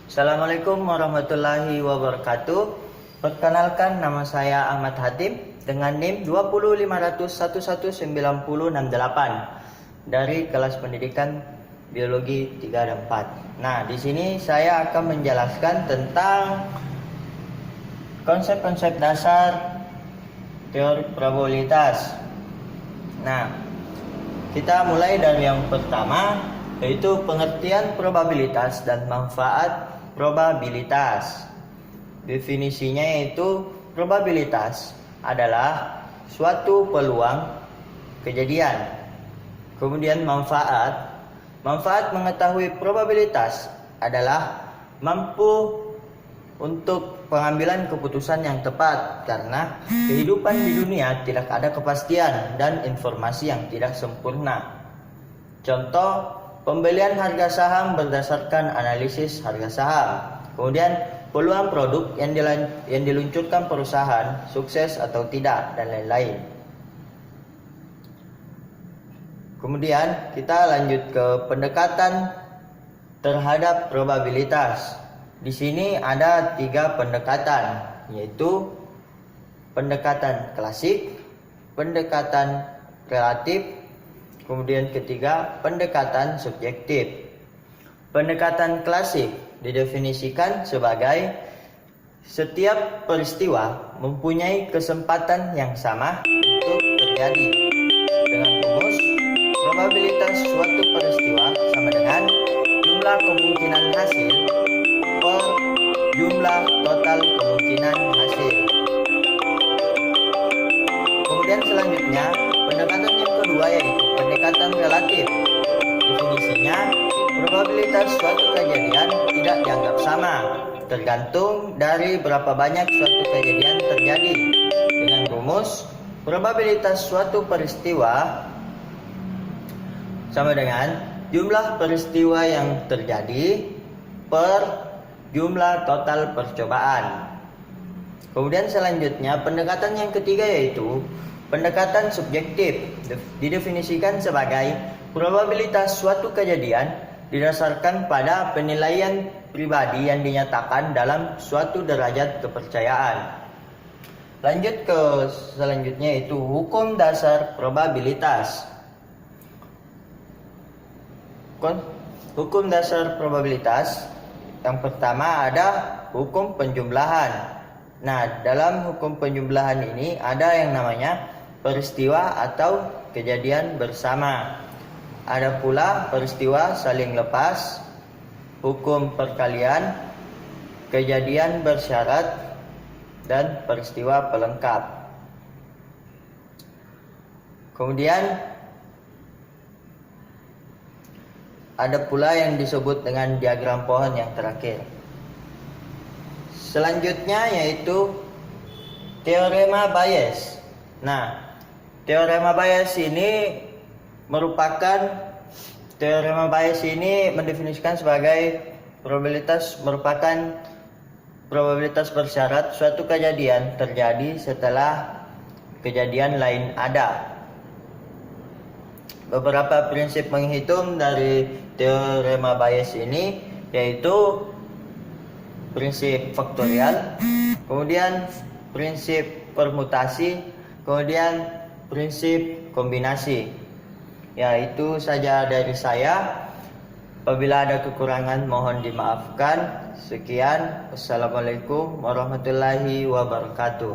Assalamualaikum warahmatullahi wabarakatuh. Perkenalkan, nama saya Ahmad Hatib dengan NIM 205119068 dari kelas pendidikan biologi 3 dan 4. Nah, di sini saya akan menjelaskan tentang konsep-konsep dasar teori probabilitas. Nah, kita mulai dari yang pertama, yaitu pengertian probabilitas dan manfaat probabilitas. Definisinya yaitu probabilitas adalah suatu peluang kejadian. Kemudian manfaat mengetahui probabilitas adalah mampu untuk pengambilan keputusan yang tepat, karena kehidupan di dunia tidak ada kepastian dan informasi yang tidak sempurna. Contoh, pembelian harga saham berdasarkan analisis harga saham. Kemudian peluang produk yang diluncurkan perusahaan sukses atau tidak, dan lain-lain. Kemudian kita lanjut ke pendekatan terhadap probabilitas. Di sini ada 3 pendekatan, yaitu pendekatan klasik, pendekatan relatif, kemudian ketiga pendekatan subjektif. Pendekatan klasik didefinisikan sebagai setiap peristiwa mempunyai kesempatan yang sama untuk terjadi. Dengan rumus, probabilitas suatu peristiwa sama dengan jumlah kemungkinan hasil per jumlah total kemungkinan hasil. Kemudian selanjutnya, pendekatan yang kedua yaitu pendekatan relatif. Definisinya, probabilitas suatu kejadian tidak dianggap sama, tergantung dari berapa banyak suatu kejadian terjadi. Dengan rumus, probabilitas suatu peristiwa sama dengan jumlah peristiwa yang terjadi per jumlah total percobaan. Kemudian selanjutnya, pendekatan yang ketiga yaitu pendekatan subjektif. Didefinisikan sebagai probabilitas suatu kejadian didasarkan pada penilaian pribadi yang dinyatakan dalam suatu derajat kepercayaan. Lanjut ke selanjutnya, yaitu hukum dasar probabilitas. Hukum dasar probabilitas yang pertama ada hukum penjumlahan. Nah, dalam hukum penjumlahan ini ada yang namanya peristiwa atau kejadian bersama. Ada pula peristiwa saling lepas, hukum perkalian, kejadian bersyarat, dan peristiwa pelengkap. Kemudian ada pula yang disebut dengan diagram pohon yang terakhir. Selanjutnya yaitu teorema Bayes. Nah, teorema Bayes ini mendefinisikan sebagai probabilitas merupakan probabilitas bersyarat suatu kejadian terjadi setelah kejadian lain ada. Beberapa prinsip menghitung dari teorema Bayes ini yaitu prinsip faktorial, kemudian prinsip permutasi, kemudian prinsip kombinasi. Ya, itu saja dari saya. Apabila ada kekurangan mohon dimaafkan. Sekian. Wassalamualaikum warahmatullahi wabarakatuh.